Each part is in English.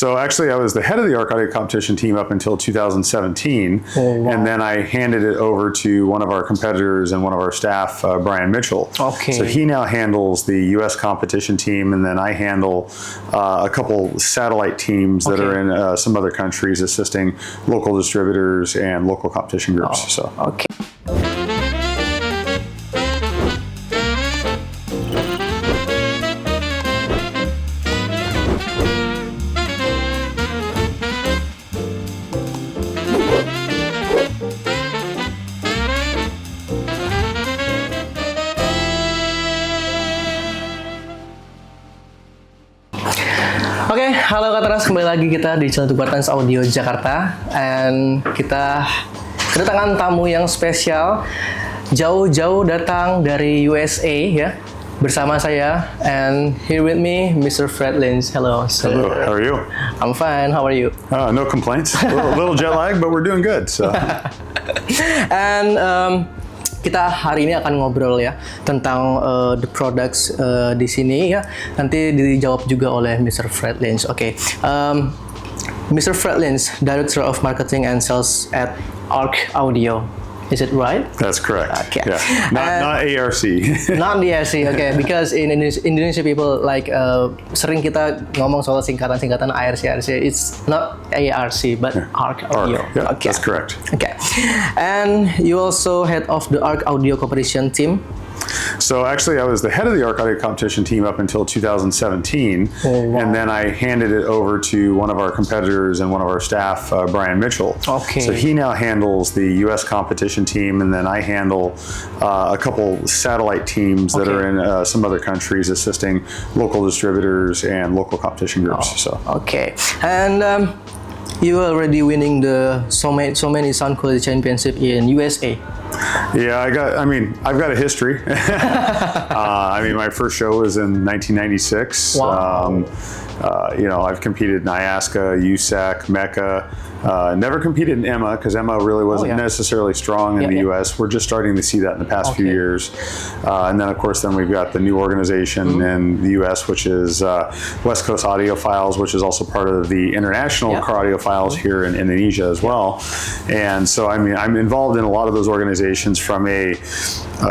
So actually, I was the head of the ARC Audio competition team up until 2017, and then I handed it over to one of our competitors and one of our staff, Brian Mitchell. Okay. So he now handles the U.S. competition team, and then I handle a couple satellite teams that are in some other countries, assisting local distributors and local competition groups. Okay. Oke, halo Kateras, kembali lagi kita di channel CARTENS Audio Jakarta, and kita kedatangan tamu yang spesial, jauh-jauh datang dari USA ya, bersama saya, and here with me, Mr. Fred Lynch. Hello, sir. Hello, how are you? I'm fine. How are you? No complaints. A little jet lag, but we're doing good. So. And kita hari ini akan ngobrol ya tentang the products di sini ya. Nanti dijawab juga oleh Mr. Fred Lynch. Oke. Mr. Fred Lynch, Director of Marketing and Sales at ARC Audio. Is it right? That's correct. Okay. Yeah. Not ARC. Not the ARC, okay. Because in Indonesia people like sering kita ngomong soal singkatan ARC. It's not ARC but ARC Audio. Yeah, okay. That's correct. Okay. And you also head of the ARC Audio competition team. So actually, I was the head of the ARC Audio competition team up until 2017, and then I handed it over to one of our competitors and one of our staff, Brian Mitchell. Okay. So he now handles the U.S. competition team, and then I handle a couple satellite teams that are in some other countries, assisting local distributors and local competition groups. Okay. And you are already winning the so many sound quality championship in USA. Yeah, I've got a history. My first show was in 1996. Wow. I've competed in IASCA, USAC, Mecca. Never competed in EMA because EMA really wasn't necessarily strong in the U.S. We're just starting to see that in the past few years. And then, of course, we've got the new organization in the U.S., which is West Coast Audiophiles, which is also part of the International Car Audiophiles here in Indonesia as well. And so, I'm involved in a lot of those organizations from a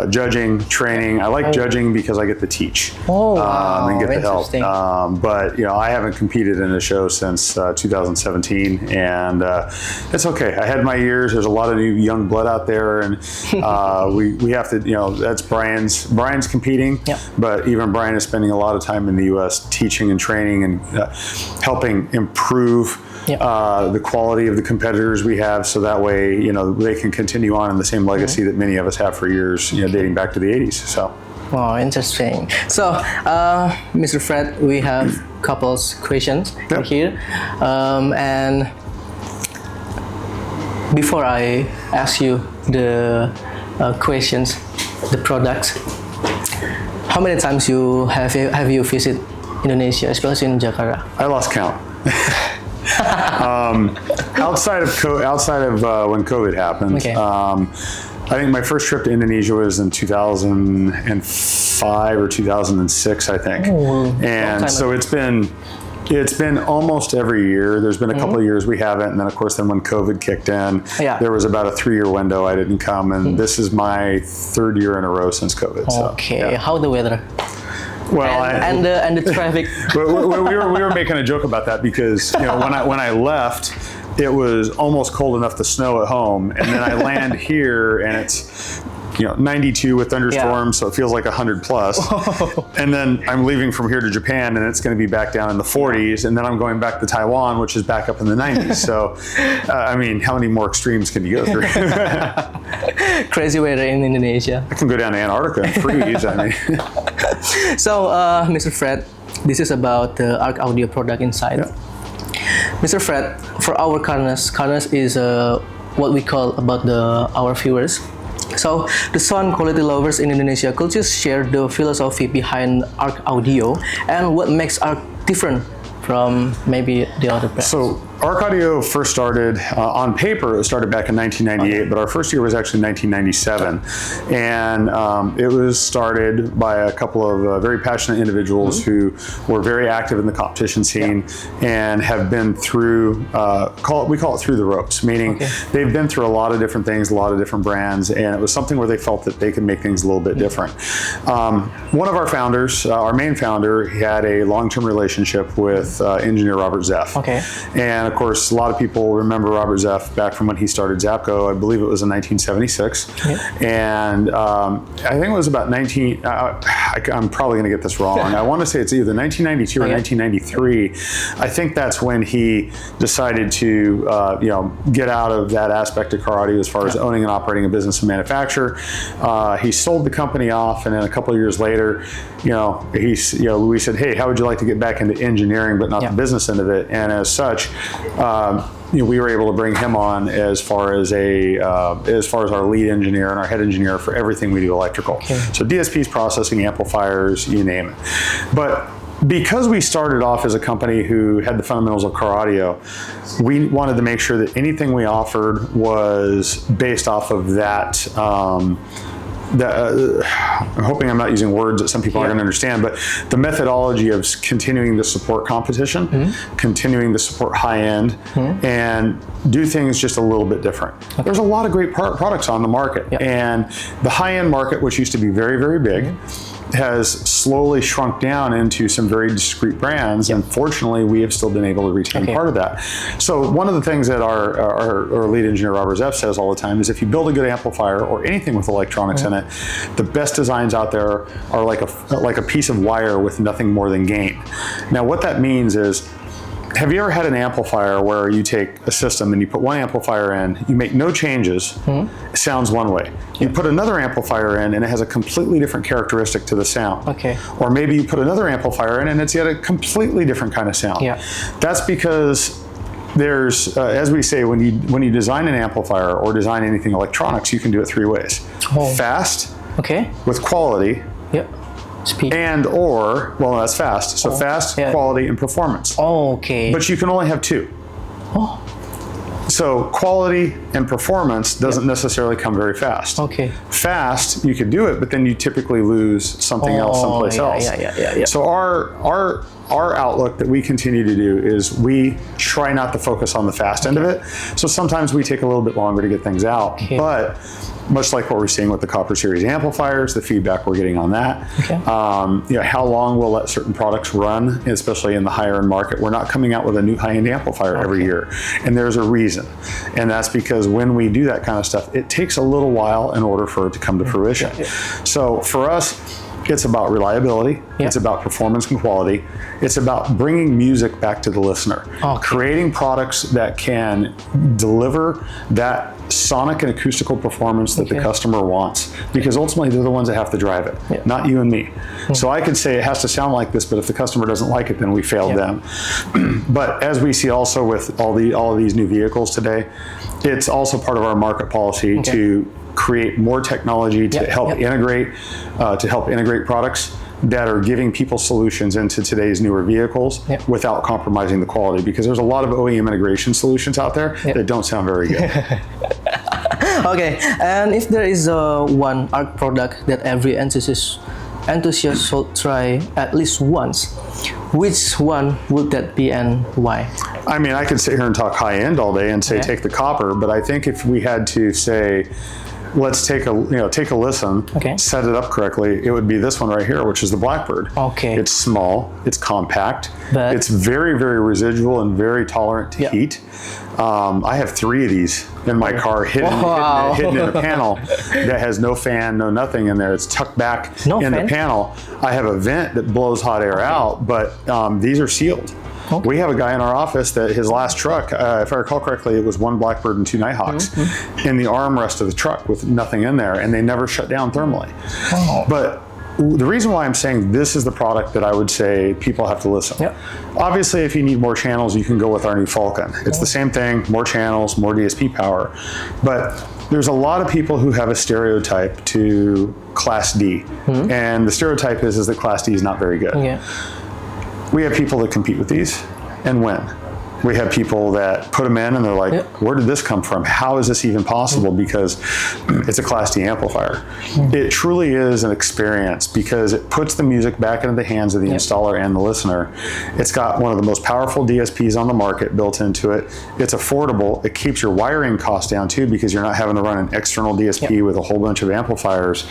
judging, training. I like judging because I get to teach and get the help. But, I haven't competed in a show since 2017, and it's okay. I had my years. There's a lot of new young blood out there, and we have to, that's Brian's competing, but even Brian is spending a lot of time in the U.S. teaching and training and helping improve the quality of the competitors we have, so that way, they can continue on in the same legacy that many of us have for years, dating back to the 80s. So. Wow, interesting. So, Mr. Fred, we have couples questions here, and before I ask you the questions, the products, how many times have you visited Indonesia, especially in Jakarta? I lost count. Outside of when COVID happened, I think my first trip to Indonesia was in 2005 or 2006, I think. And so it's been almost every year. There's been a couple of years we haven't, and then of course when COVID kicked in, there was about a 3-year window I didn't come, and this is my 3rd year in a row since COVID. Okay, how the weather? Well, and the traffic. we were making a joke about that because when I left, it was almost cold enough to snow at home, and then I land here and it's 92 with thunderstorms, so it feels like 100 plus. And then I'm leaving from here to Japan, and it's going to be back down in the 40s, and then I'm going back to Taiwan, which is back up in the 90s. So, how many more extremes can you go through? Crazy weather in Indonesia. I can go down to Antarctica and freeze. So, Mr. Fred, this is about the ARC Audio product inside. Mr. Fred, for our Cartens is what we call about our viewers. So, the sound quality lovers in Indonesia, could you share the philosophy behind ARC Audio and what makes ARC different from maybe the other brands? So, Arc Audio first started on paper. It started back in 1998, but our first year was actually 1997, and it was started by a couple of very passionate individuals who were very active in the competition scene and have been through we call it through the ropes, meaning they've been through a lot of different things, a lot of different brands, and it was something where they felt that they could make things a little bit different. One of our founders, our main founder, he had a long-term relationship with engineer Robert Zeff. And of course, a lot of people remember Robert Zeff back from when he started Zapco. I believe it was in 1976. And I think it was about I'm probably going to get this wrong. I want to say it's either 1992 or 1993. I think that's when he decided to get out of that aspect of car audio as far as owning and operating a business and manufacture. He sold the company off, and then a couple of years later, Louis said, "Hey, how would you like to get back into engineering, but not the business end of it?" And as such, we were able to bring him on as far as our lead engineer and our head engineer for everything we do electrical. So DSPs, processing, amplifiers, you name it. But because we started off as a company who had the fundamentals of car audio, we wanted to make sure that anything we offered was based off of that. I'm hoping I'm not using words that some people aren't going to understand, but the methodology of continuing to support competition, continuing to support high end, and do things just a little bit different. There's a lot of great products on the market, and the high end market, which used to be very, very big, has slowly shrunk down into some very discrete brands, and fortunately we have still been able to retain part of that. So one of the things that our lead engineer Robert Zeff says all the time is, if you build a good amplifier or anything with electronics in it, the best designs out there are like a piece of wire with nothing more than gain. Now what that means is, have you ever had an amplifier where you take a system and you put one amplifier in, you make no changes, it sounds one way. You put another amplifier in and it has a completely different characteristic to the sound. Or maybe you put another amplifier in and it's yet a completely different kind of sound. That's because there's, as we say, when you design an amplifier or design anything electronics, you can do it three ways. Fast, with quality, speed, that's fast. So fast, quality, and performance. But you can only have two. So quality and performance doesn't necessarily come very fast. Fast, you could do it, but then you typically lose something else someplace else. So our outlook that we continue to do is we try not to focus on the fast end of it. So sometimes we take a little bit longer to get things out, but much like what we're seeing with the Copper Series amplifiers, the feedback we're getting on that. How long we'll let certain products run, especially in the higher end market. We're not coming out with a new high-end amplifier every year, and there's a reason. And that's because when we do that kind of stuff, it takes a little while in order for it to come to fruition. So for us, it's about reliability, it's about performance and quality, it's about bringing music back to the listener, creating products that can deliver that sonic and acoustical performance that the customer wants, because ultimately they're the ones that have to drive it, not you and me. So I could say it has to sound like this, but if the customer doesn't like it, then we failed them. But as we see also with all of these new vehicles today, it's also part of our market policy to create more technology to help integrate products that are giving people solutions into today's newer vehicles without compromising the quality, because there's a lot of OEM integration solutions out there that don't sound very good. And if there is one ARC product that every enthusiast should try at least once, which one would that be and why? I mean, I could sit here and talk high end all day and say take the Copper, but I think if we had to say, let's take a listen, set it up correctly, it would be this one right here, which is the Blackbird. It's small, it's compact, it's very, very residual and very tolerant to heat. I have 3 of these in my car hidden in a panel that has no fan, no nothing in there. It's tucked back in the panel. I have a vent that blows hot air out, but these are sealed. We have a guy in our office that his last truck, if I recall correctly, it was 1 Blackbird and 2 Nighthawks in the armrest of the truck with nothing in there, and they never shut down thermally. But the reason why I'm saying this is the product that I would say people have to listen. Obviously, if you need more channels, you can go with our new Falcon. It's the same thing, more channels, more DSP power. But there's a lot of people who have a stereotype to Class D. And the stereotype is that Class D is not very good. We have people that compete with these and win. We have people that put them in and they're like, where did this come from? How is this even possible? Because it's a Class D amplifier. It truly is an experience because it puts the music back into the hands of the installer and the listener. It's got one of the most powerful DSPs on the market built into it. It's affordable. It keeps your wiring costs down too because you're not having to run an external DSP with a whole bunch of amplifiers.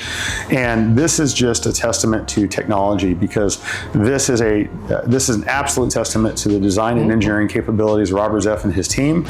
And this is just a testament to technology because this is an absolute testament to the design and engineering capabilities of Robert Zeff and his team,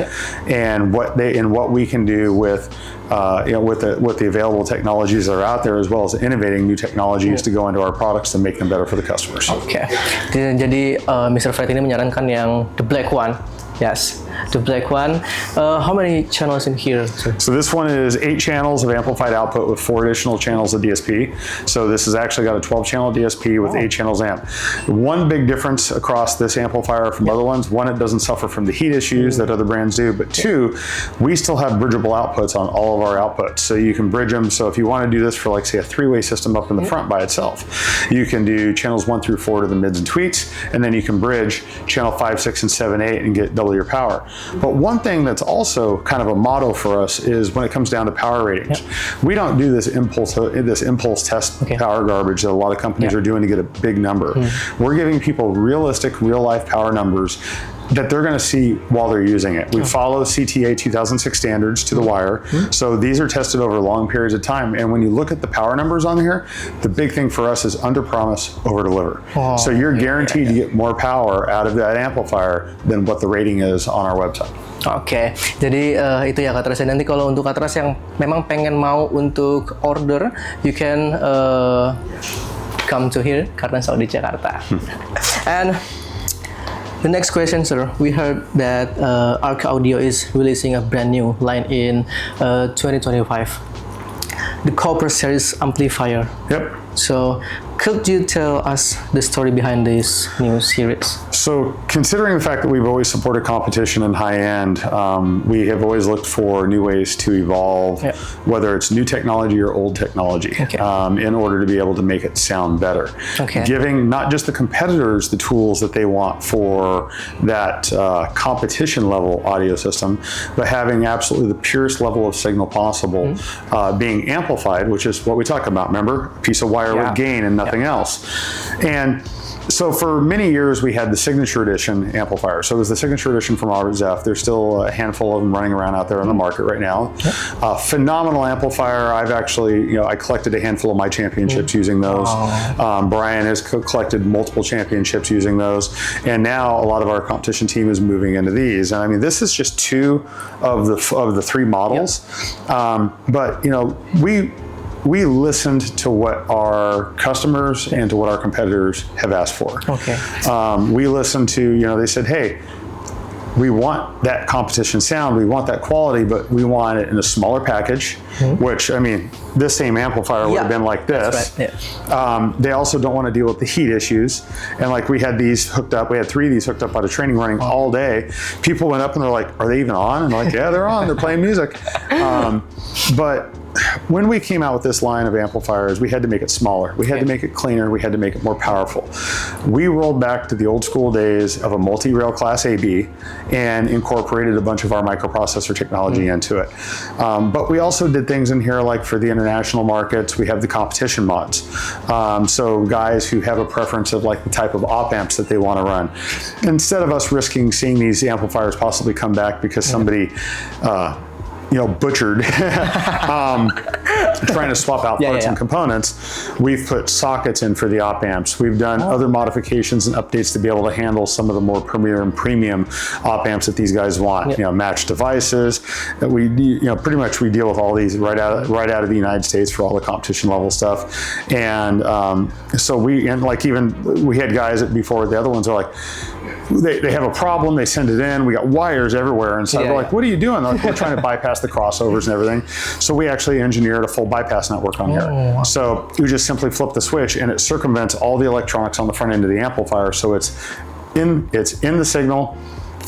and what we can do with with the available technologies that are out there, as well as innovating new technologies to go into our products to make them better for the customers. Okay. Jadi Mr. Fred ini menyarankan yang the black one. Yes, the black one. How many channels in here, sir? So this one is 8 channels of amplified output with 4 additional channels of DSP. So this has actually got a 12-channel DSP with 8 channels amp. One big difference across this amplifier from other ones, one, it doesn't suffer from the heat issues that other brands do, but 2, we still have bridgeable outputs on all of our outputs. So you can bridge them. So if you want to do this for, like, say, a 3-way system up in the front by itself, you can do channels 1 through 4 to the mids and tweets, and then you can bridge channel 5, 6, and 7, 8 and get double your power. But one thing that's also kind of a motto for us is when it comes down to power ratings, we don't do this impulse test power garbage that a lot of companies are doing to get a big number. We're giving people realistic, real-life power numbers that they're going to see while they're using it. We follow CTA 2006 standards to the wire. So these are tested over long periods of time. And when you look at the power numbers on here, the big thing for us is under promise, over deliver. So you're guaranteed to get more power out of that amplifier than what the rating is on our website. Oke, jadi itu ya Kak Tras. Nanti kalau untuk Kak Tras yang memang pengen mau untuk order, you can come to here, Cartens Audio Jakarta. And the next question, sir. We heard that Arc Audio is releasing a brand new line in 2025. The Copper Series amplifier. Yep. So, could you tell us the story behind this new series? So, considering the fact that we've always supported competition in high end, we have always looked for new ways to evolve, whether it's new technology or old technology, in order to be able to make it sound better. Giving not just the competitors the tools that they want for that competition level audio system, but having absolutely the purest level of signal possible being amplified, which is what we talk about. Remember, a piece of wire with gain and nothing else. And so for many years we had the Signature Edition amplifier. So it was the Signature Edition from Robert Zeff. There's still a handful of them running around out there on the market right now. Phenomenal amplifier. I've actually, I collected a handful of my championships using those. Brian has collected multiple championships using those. And now a lot of our competition team is moving into these. And I mean, this is just 2 of the 3 models. But, we listened to what our customers and to what our competitors have asked for. We listened to, they said, hey, we want that competition sound, we want that quality, but we want it in a smaller package, which, I mean, this same amplifier would have been like this. They also don't want to deal with the heat issues. And like we had these hooked up, we had 3 of these hooked up at a training running all day. People went up and they're like, are they even on? And they're like, yeah, they're on, they're playing music. But when we came out with this line of amplifiers, we had to make it smaller. We had to make it cleaner. We had to make it more powerful. We rolled back to the old school days of a multi-rail class AB and incorporated a bunch of our microprocessor technology into it. But we also did things in here like for the international markets, we have the competition mods. So guys who have a preference of like the type of op amps that they want to run. Instead of us risking seeing these amplifiers possibly come back because somebody butchered trying to swap out parts and components, we've put sockets in for the op amps. We've done other modifications and updates to be able to handle some of the more premier and premium op amps that these guys want. Matched devices. That we pretty much we deal with all these right out of the United States for all the competition level stuff. And so we had guys that before the other ones are like, they have a problem, they send it in, we got wires everywhere, and so they're like, what are you doing? They're like, we're trying to bypass the crossovers and everything. So we actually engineered a full bypass network on here. So you just simply flip the switch and it circumvents all the electronics on the front end of the amplifier, so it's in the signal,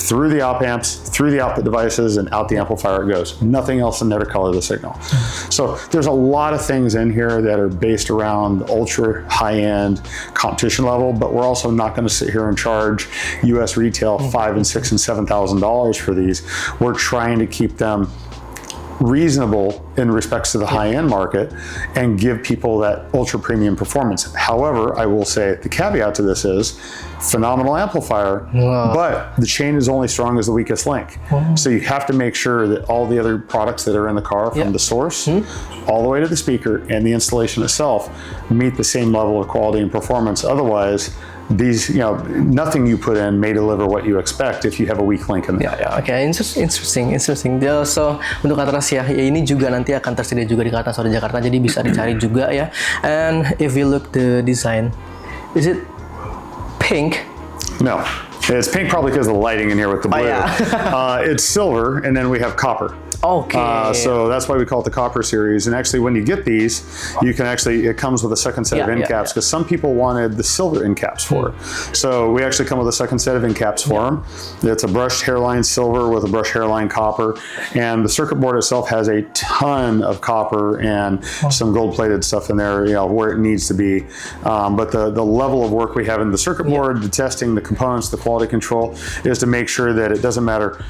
through the op amps, through the output devices, and out the amplifier it goes. Nothing else in there to color the signal. So there's a lot of things in here that are based around ultra high-end competition level, but we're also not going to sit here and charge US retail $5,000 and $6,000 and $7,000 for these. We're trying to keep them reasonable in respects to the high-end market and give people that ultra premium performance. However, I will say the caveat to this is phenomenal amplifier, but the chain is only strong as the weakest link. So you have to make sure that all the other products that are in the car, from the source all the way to the speaker and the installation itself, meet the same level of quality and performance. Otherwise, these, nothing you put in may deliver what you expect if you have a weak link in there. Okay, interesting. So untuk Cartens ya, ini juga nanti akan tersedia juga di Cartens Auto Jakarta, jadi bisa dicari juga ya. And if you look the design, is it pink? No, it's pink probably because of the lighting in here with the blue. It's silver, and then we have copper. Okay. So that's why we call it the copper series. And actually, when you get these, you can it comes with a second set of end caps, because some people wanted the silver end caps for it. So we actually come with a second set of end caps for them. It's a brushed hairline silver with a brushed hairline copper. And the circuit board itself has a ton of copper and some gold plated stuff in there, where it needs to be. But the level of work we have in the circuit board, the testing, the components, the quality control, is to make sure that it doesn't matter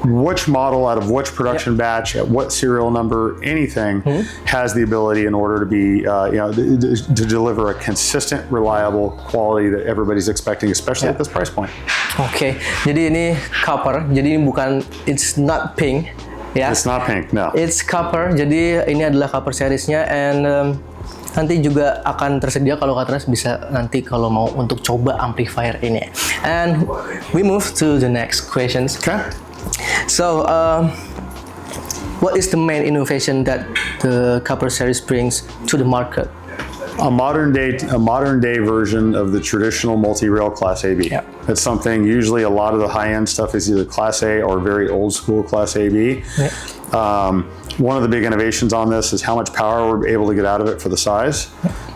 which model out of which production batch at what serial number, anything has the ability in order to be to deliver a consistent, reliable quality that everybody's expecting, especially at this price point. Okay, jadi ini copper, jadi ini bukan, it's not pink, ya? It's not pink, no. It's copper, jadi ini adalah copper seriesnya, and nanti juga akan tersedia kalau Cartens bisa nanti kalau mau untuk coba amplifier ini. And we move to the next questions. Okay. So, what is the main innovation that the copper series brings to the market? A modern day version of the traditional multi-rail Class AB. It's something, usually a lot of the high-end stuff is either Class A or very old school Class AB. One of the big innovations on this is how much power we're able to get out of it for the size,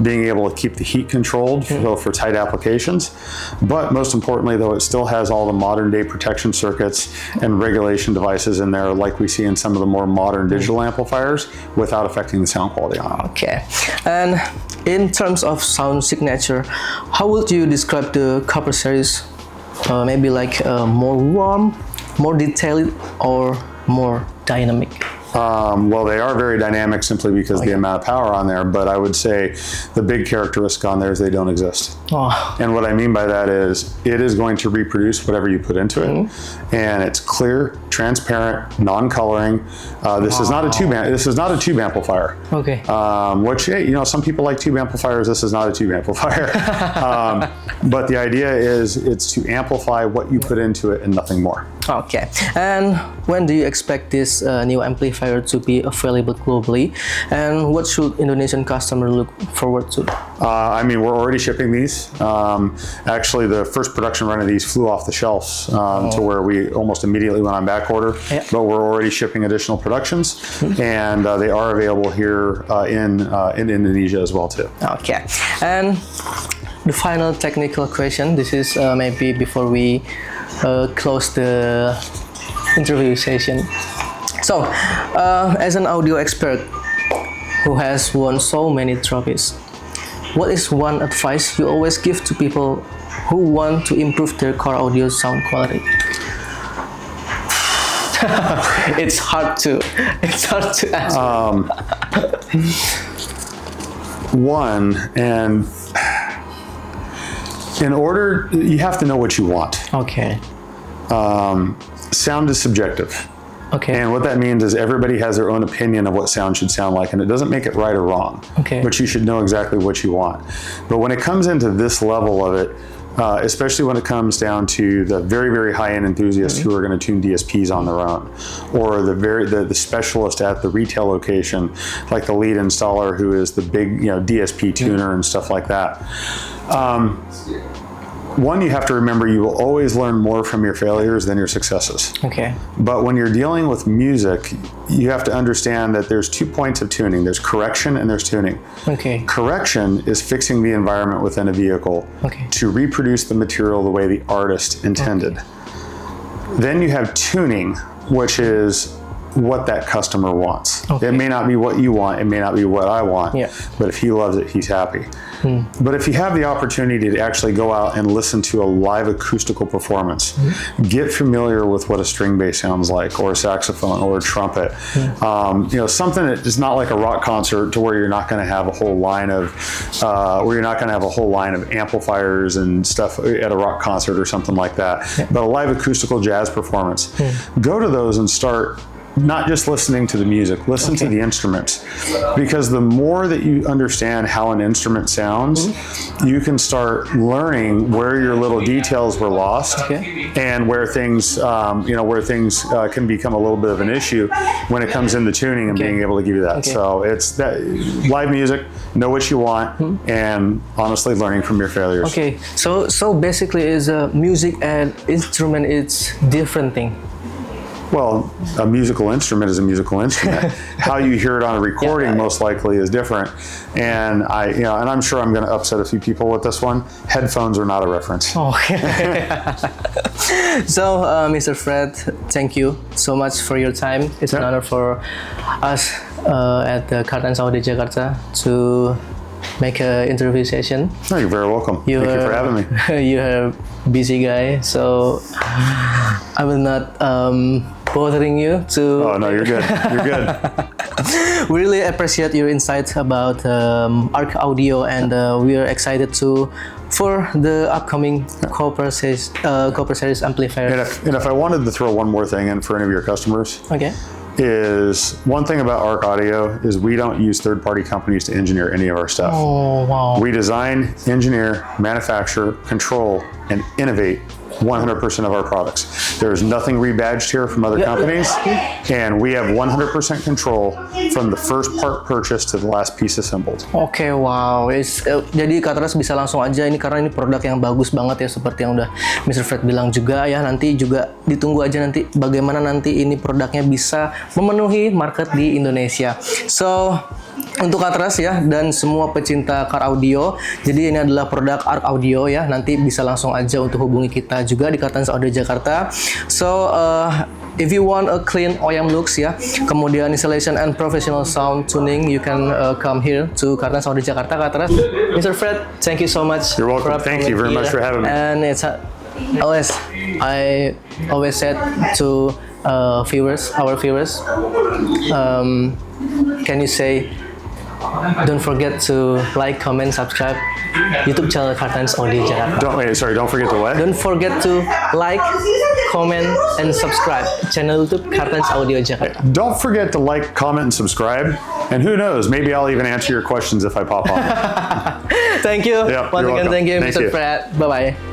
being able to keep the heat controlled for tight applications. But most importantly, though, it still has all the modern day protection circuits and regulation devices in there, like we see in some of the more modern digital amplifiers, without affecting the sound quality on it. Okay. And in terms of sound signature, how would you describe the copper series? Maybe like more warm, more detailed, or more dynamic? Well, they are very dynamic simply because of the amount of power on there, but I would say the big characteristic on there is they don't exist. And what I mean by that is it is going to reproduce whatever you put into it, and it's clear, transparent, non-coloring. This is not a tube. This is not a tube amplifier. Okay. Which, some people like tube amplifiers. This is not a tube amplifier. But the idea is it's to amplify what you put into it and nothing more. Okay. And when do you expect this new amplifier to be available globally? And what should Indonesian customers look forward to? We're already shipping these. Actually, the first production run of these flew off the shelves to where we almost immediately went on back order. But we're already shipping additional productions, and they are available here in Indonesia as well too. Okay. And the final technical question. This is maybe before we close the interview session. So, as an audio expert who has won so many trophies, what is one advice you always give to people who want to improve their car audio sound quality? It's hard to answer. You have to know what you want. Okay. Sound is subjective. Okay. And what that means is everybody has their own opinion of what sound should sound like, and it doesn't make it right or wrong. Okay. But you should know exactly what you want. But when it comes into this level of it, especially when it comes down to the very, very high-end enthusiasts who are going to tune DSPs on their own, or the specialist at the retail location, like the lead installer who is the big DSP tuner and stuff like that. One, you have to remember you will always learn more from your failures than your successes. Okay. But when you're dealing with music, you have to understand that there's 2 points of tuning. There's correction and there's tuning. Okay. Correction is fixing the environment within a vehicle to reproduce the material the way the artist intended. Then you have tuning, which is what that customer wants. Okay. It may not be what you want, it may not be what I want, but if he loves it, he's happy. But if you have the opportunity to actually go out and listen to a live acoustical performance, get familiar with what a string bass sounds like, or a saxophone, or a trumpet, something that is not like a rock concert to where you're not going to have a whole line of, amplifiers and stuff at a rock concert or something like that. But a live acoustical jazz performance, go to those and start not just listening to the music, listen to the instruments. Because the more that you understand how an instrument sounds, you can start learning where your little details were lost and where things, can become a little bit of an issue when it comes into tuning and being able to give you that. So it's that live music, know what you want, and honestly learning from your failures. Okay, so basically is music and instrument, it's different thing. Well, a musical instrument is a musical instrument. How you hear it on a recording most likely is different. And I'm sure I'm going to upset a few people with this one. Headphones are not a reference. Okay. So, Mr. Fred, thank you so much for your time. It's an honor for us at the CARTENS Audio Jakarta to make an interview session. No, you're very welcome. Thank you for having me. You're a busy guy, so I will not bothering you to... Oh, no, you're good. You're good. We really appreciate your insights about ARC Audio, and we are excited for the upcoming Copper Series amplifier. And if I wanted to throw one more thing in for any of your customers, is one thing about ARC Audio is we don't use third-party companies to engineer any of our stuff. Oh, wow. We design, engineer, manufacture, control, and innovate 100% of our products. There's nothing rebadged here from other companies, and we have 100% control from the first part purchased to the last piece assembled. Oke, wow. Jadi Katras bisa langsung aja ini karena ini produk yang bagus banget ya, seperti yang udah Mr. Fred bilang juga ya. Nanti juga ditunggu aja nanti bagaimana nanti ini produknya bisa memenuhi market di Indonesia. So, untuk Katras ya dan semua pecinta car audio, jadi ini adalah produk ARC Audio ya. Nanti bisa langsung aja untuk hubungi kita juga di CARTENS Audio Jakarta. So if you want a clean OEM looks ya, kemudian installation and professional sound tuning, you can come here to CARTENS Audio Jakarta. Katras, Mr. Fred, thank you so much. You're welcome. Thank you very much for having me. And it's I always said to our viewers, can you say, don't forget to like, comment, subscribe YouTube channel CARTENS Audio Jakarta. Don't forget to what? Don't forget to like, comment, and subscribe channel YouTube CARTENS Audio Jakarta. Don't forget to like, comment, and subscribe. And who knows, maybe I'll even answer your questions if I pop on. Thank you. Yep, Once again, welcome. thank you, Thank Mr. you. Fred. Bye-bye.